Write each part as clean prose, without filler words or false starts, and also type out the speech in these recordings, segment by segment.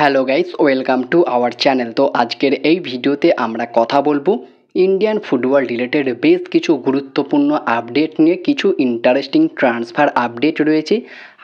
Hello guys, welcome to our channel. তো আজকের এই ভিডিওতে আমরা কথা বলবো ইন্ডিয়ান ফুটবল রিলেটেড বেশ কিছু গুরুত্বপূর্ণ আপডেট নিয়ে। কিছু ইন্টারেস্টিং ট্রান্সফার আপডেট রয়েছে,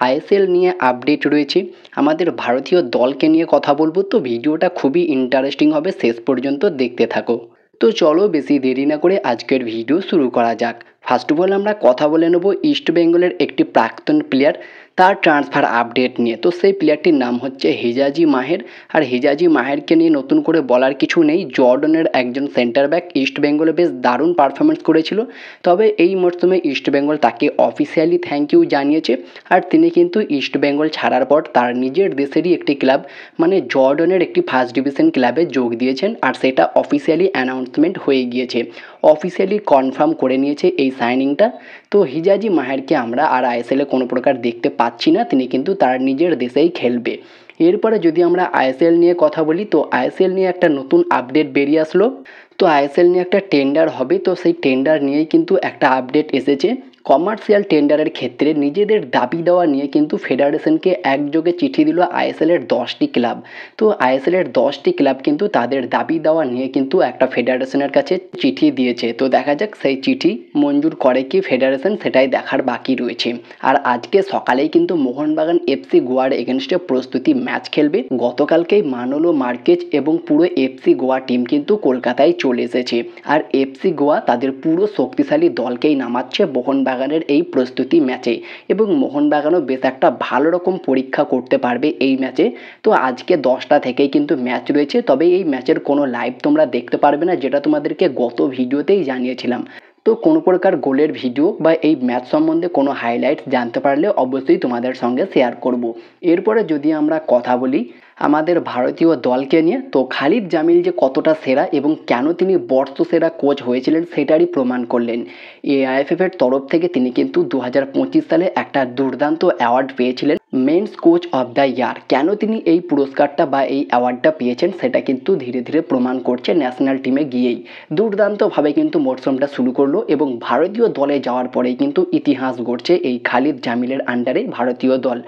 আইএসএল নিয়ে আপডেট রয়েছে, আমাদের ভারতীয় দলকে নিয়ে কথা বলবো। তো ভিডিওটা খুবই ইন্টারেস্টিং হবে, শেষ পর্যন্ত দেখতে থাকো। তো চলো বেশি দেরি না করে আজকের ভিডিও শুরু করা যাক। ফার্স্ট অফ অল আমরা কথা বলে নেব ইস্ট বেঙ্গলের একটি প্রাক্তন প্লেয়ার, তার ট্রান্সফার আপডেট নিয়ে। তো সেই প্লেয়ারটির নাম হচ্ছে হিজাজি মাহের। আর হিজাজি মাহেরকে নিয়ে নতুন করে বলার কিছু নেই, জর্ডনের একজন সেন্টার ব্যাক, ইস্ট বেঙ্গলে বেশ দারুণ পারফরমেন্স করেছিল। তবে এই মরশুমে ইস্ট বেঙ্গল তাকে অফিসিয়ালি থ্যাংক ইউ জানিয়েছে। আর তিনি কিন্তু ইস্ট বেঙ্গল ছাড়ার পর তার নিজের দেশেরই একটি ক্লাব মানে জর্ডনের একটি ফার্স্ট ডিভিশন ক্লাবে যোগ দিয়েছেন, আর সেটা অফিসিয়ালি অ্যানাউন্সমেন্ট হয়ে গিয়েছে, অফিসিয়ালি কনফার্ম করে নিয়েছে এই সাইনিংটা। তো হিজাজি মাহেরকে আমরা আর আইএসএলে কোনো প্রকার দেখতে পাচ্ছি না, তিনি কিন্তু তার নিজের দেশেই খেলবে। এরপরে যদি আমরা আইএসএল নিয়ে কথা বলি, তো আইএসএল নিয়ে একটা নতুন আপডেট বেরিয়ে আসলো। তো আইএসএল নিয়ে একটা টেন্ডার হবে, তো সেই টেন্ডার নিয়েই কিন্তু একটা আপডেট এসেছে। কমার্শিয়াল টেন্ডারের ক্ষেত্রে নিজেদের দাবি দেওয়া নিয়ে কিন্তু ফেডারেশনকে একযোগে চিঠি দিল আইএসএলের 10টি ক্লাব। তো আইএসএলের 10টি ক্লাব কিন্তু তাদের দাবি দেওয়া নিয়ে কিন্তু একটা ফেডারেশনের কাছে চিঠি দিয়েছে। তো দেখা যাক সেই চিঠি মঞ্জুর করে কি ফেডারেশন, সেটাই দেখার বাকি রয়েছে। আর আজকে সকালেই কিন্তু মোহনবাগান এফসি গোয়ার এগেনস্টে প্রস্তুতি ম্যাচ খেলবে। গতকালকেই মানলো মার্কেজ এবং পুরো এফসি গোয়া টিম কিন্তু কলকাতায় চলে এসেছে। আর এফসি গোয়া তাদের পুরো শক্তিশালী দলকেই নামাচ্ছে মোহনবাগানের এই প্রস্তুতি ম্যাচে, এবং মোহনবাগানও বেশ একটা ভালো রকম পরীক্ষা করতে পারবে এই ম্যাচে। তো আজকে 10টা থেকেই কিন্তু ম্যাচ রয়েছে, তবে এই ম্যাচের কোনো লাইভ তোমরা দেখতে পারবে না, যেটা তোমাদেরকে গত ভিডিওতেই জানিয়েছিলাম। তো কোনো প্রকার গোলের ভিডিও বা এই ম্যাচ সম্বন্ধে কোনো হাইলাইটস জানতে পারলে অবশ্যই তোমাদের সঙ্গে শেয়ার করব। এরপরে যদি আমরা কথা বলি আমাদের ভারতীয় দলকে নিয়ে, তো খালিদ জামিল যে কতটা সেরা এবং কেন তিনি বর্ষসেরা কোচ হয়েছিলেন সেটারই প্রমাণ করলেন। এআইএফএফের তরফ থেকে তিনি কিন্তু 2025 সালে একটা দুর্দান্ত অ্যাওয়ার্ড পেয়েছিলেন, men's coach of the year. কেন তিনি এই পুরস্কারটা বা এই অ্যাওয়ার্ডটা পেয়েছেন সেটা কিন্তু ধীরে ধীরে প্রমাণ করছে ন্যাশনাল টিমে গিয়েই। দুর্দান্তভাবে কিন্তু মরশুমটা শুরু করলো, এবং ভারতীয় দলে যাওয়ার পরেই কিন্তু ইতিহাস গড়ছে এই খালিদ জামিলের আন্ডারে ভারতীয় দল।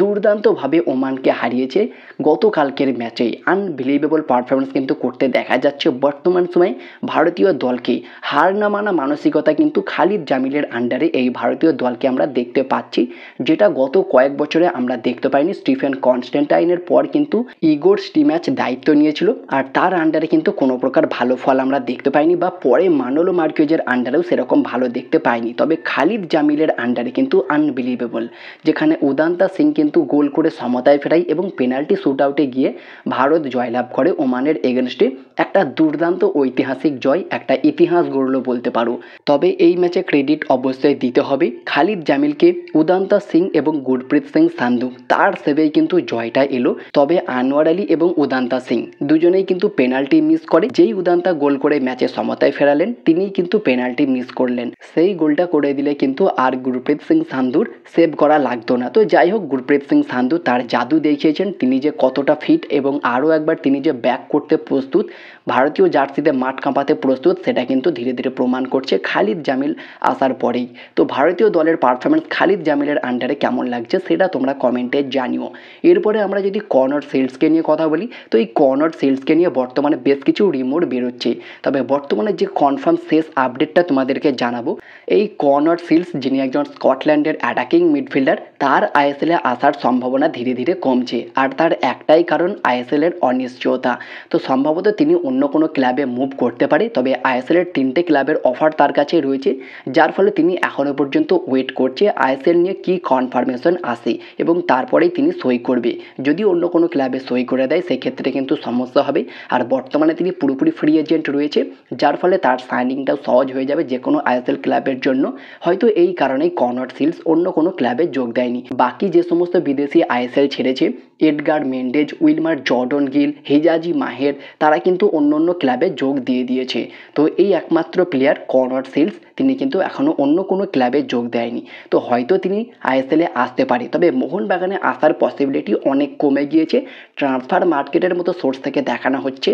দুর্দান্তভাবে ওমানকে হারিয়েছে গতকালকের ম্যাচেই। আনবিলিভেবল পারফরমেন্স কিন্তু করতে দেখা যাচ্ছে বর্তমান সময়ে ভারতীয় দলকে। হার না মানা মানসিকতা কিন্তু খালিদ জামিলের আন্ডারে এই ভারতীয় দলকে আমরা দেখতে পাচ্ছি, যেটা গত কয়েক বছরে আমরা দেখতে পাইনি। স্টিফেন কনস্ট্যান্টাইনের পর কিন্তু ইগোর স্টিম্যাচ দায়িত্ব নিয়েছিল, আর তার আন্ডারে কিন্তু কোনো প্রকার ভালো ফল আমরা দেখতে পাইনি, বা পরে মানলো মার্কেজের আন্ডারেও সেরকম ভালো দেখতে পাইনি। তবে খালিদ জামিলের আন্ডারে কিন্তু আনবিলিভেবল, যেখানে উদান্তা সিং কিন্তু গোল করে সমতায় ফেরায় এবং পেনাল্টি শুট আউটে গিয়ে ভারত জয়লাভ করে ওমানের এগেনস্টে। একটা দুর্দান্ত ঐতিহাসিক জয়, একটা ইতিহাস গড়ল বলতে পারো। তবে এই ম্যাচে ক্রেডিট অবশ্যই দিতে হবে খালিদ জামিলকে। উদান্তা সিং এবং গুরপ্রীত সিং সান্ধু তার সেভেই কিন্তু জয়টা এলো। তবে আনোয়ার আলী এবং উদান্তা সিং দুজনেই কিন্তু পেনাল্টি মিস করে। যেই উদান্তা গোল করে ম্যাচে সমতায় ফেরালেন, তিনিই কিন্তু পেনাল্টি মিস করলেন। সেই গোলটা করে দিলে কিন্তু আর গুরপ্রীত সিং সান্ধুর সেভ করা লাগতো না। তো যাই হোক, গুরপ্রীত সিং সান্ধু তার জাদু দেখিয়েছেন, তিনি যে কতটা ফিট এবং আরও একবার তিনি যে ব্যাক করতে প্রস্তুত, ভারতীয় জার্সিতে মাঠ কাঁপাতে প্রস্তুত, সেটা কিন্তু ধীরে ধীরে প্রমাণ করছে খালিদ জামিল আসার পরেই। তো ভারতীয় দলের পারফরমেন্স খালিদ জামিলের আন্ডারে কেমন লাগছে সেটা তোমরা কমেন্টে জানিও। এরপরে আমরা যদি কর্নার সেলসকে নিয়ে কথা বলি, তো এই কর্নার সেলসকে নিয়ে বর্তমানে বেশ কিছু রিমোট বেরোচ্ছে। তবে বর্তমানে যে কনফার্ম শেষ আপডেটটা তোমাদেরকে জানাবো, এই কর্নার সেলস যিনি একজন স্কটল্যান্ডের অ্যাটাকিং মিডফিল্ডার, তার আইএসএলে আসার সম্ভাবনা ধীরে ধীরে কমছে। আর তার একটাই কারণ আইএসএলের অনিশ্চয়তা। তো সম্ভবত তিনি অন্য কোনো ক্লাবে মুভ করতে পারে, তবে আইএসএলের 3টে ক্লাবের অফার তার কাছে রয়েছে, যার ফলে তিনি এখনও পর্যন্ত ওয়েট করছে আইএসএল নিয়ে কী কনফার্মেশন আসে এবং তারপরেই তিনি সই করবে। যদি অন্য কোনো ক্লাবে সই করে দেয় সেক্ষেত্রে কিন্তু সমস্যা হবে। আর বর্তমানে তিনি পুরোপুরি ফ্রি এজেন্ট রয়েছে, যার ফলে তার সাইনিংটাও সহজ হয়ে যাবে যে কোনো আইএসএল ক্লাবের জন্য। হয়তো এই কারণেই কর্নার সেলস অন্য কোনো ক্লাবে যোগ দেয়নি। বাকি যে সমস্ত বিদেশি আইএসএল ছেড়েছে, Edgar Mendez, Wilmar Jordan Gil, Hijazi Maher, তারা কিন্তু অন্য অন্য ক্লাবে যোগ দিয়ে দিয়েছে। তো এই একমাত্র প্লেয়ার কর্নার সেলস, তিনি কিন্তু এখনও অন্য কোনো ক্লাবে যোগ দেয়নি। তো হয়তো তিনি আইএসএলে আসতে পারে, তবে মোহনবাগানে আসার পসিবিলিটি অনেক কমে গিয়েছে। ট্রান্সফার মার্কেটের মতো সোর্স থেকে দেখানো হচ্ছে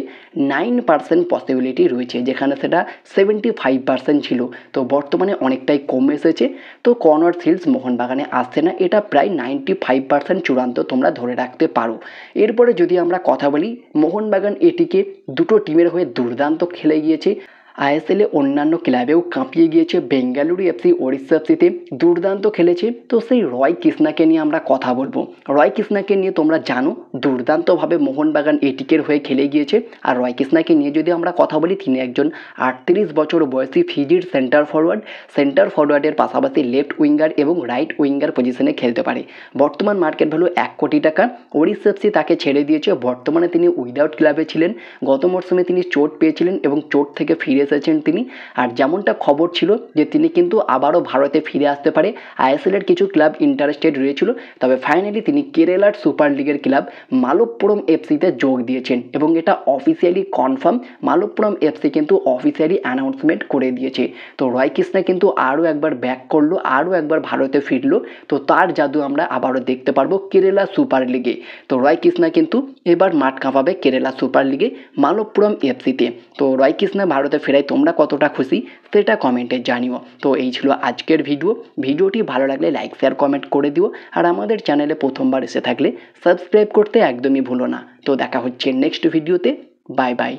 9% পসিবিলিটি রয়েছে, যেখানে সেটা 75% ছিল। তো বর্তমানে অনেকটাই কমে এসেছে। তো কনর সিলস মোহনবাগানে আসছে না, এটা প্রায় 95% চূড়ান্ত তোমরা ধরে রাখতে পারো। এরপরে যদি আমরা কথা বলি, মোহনবাগান এটিকে দুটো টিমের হয়ে দুর্দান্ত খেলে গিয়েছে। আইএসএলে অন্যান্য ক্লাবেও কাঁপিয়ে গিয়েছে। বেঙ্গালুরু এফসি, ওড়িশা এফসিতে দুর্দান্ত খেলেছে। তো সেই রয় কৃষ্ণাকে নিয়ে আমরা কথা বলবো। রয় কৃষ্ণাকে নিয়ে তোমরা জানো দুর্দান্তভাবে মোহনবাগান এটিকের হয়ে খেলে গিয়েছে। আর রয় কৃষ্ণাকে নিয়ে যদি আমরা কথা বলি, তিনি একজন 38 বছর বয়সী ফিজির সেন্টার ফরওয়ার্ডের পাশাপাশি লেফট উইঙ্গার এবং রাইট উইঙ্গার পজিশনে খেলতে পারে। বর্তমান মার্কেট ভ্যালু 1 কোটি টাকা। ওড়িশা এফসি তাকে ছেড়ে দিয়েছে। বর্তমানে তিনি উইদাউট ক্লাবে ছিলেন। গত মরশুমে তিনি চোট পেয়েছিলেন এবং চোট থেকে ফিরে এসেছেন তিনি। আর যেমনটা খবর ছিল যে তিনি কিন্তু আবারও ভারতে ফিরে আসতে পারে। আইএসএলের কিছু ক্লাব ইন্টারেস্টেড রয়েছিল, তবে ফাইনালি তিনি কেরালার সুপার লিগের ক্লাব মালপ্পুরম এফসিতে যোগ দিয়েছেন এবং এটা অফিসিয়ালি কনফার্ম। মালপ্পুরম এফসি কিন্তু অফিসিয়ালি অ্যানাউন্সমেন্ট করে দিয়েছে। তো রয় কৃষ্ণা কিন্তু আরও একবার ব্যাক করলো, আরও একবার ভারতে ফিরলো। তো তার জাদু আমরা আবারও দেখতে পারবো কেরালা সুপার লিগে। তো রয় কৃষ্ণা কিন্তু এবার মাঠ কাঁপাবে কেরালা সুপার লিগে মালপ্পুরম এফসিতে। তো রয় কৃষ্ণা ভারতে ফেরায় তোমরা কতটা খুশি সেটা কমেন্টে জানিও। তো এই ছিল আজকের ভিডিওটি ভালো লাগলে লাইক শেয়ার কমেন্ট করে দিও। আর আমাদের চ্যানেলে প্রথমবার এসে থাকলে সাবস্ক্রাইব করতে একদমই ভুলো না। তো দেখা হচ্ছে নেক্সট ভিডিওতে। Bye bye.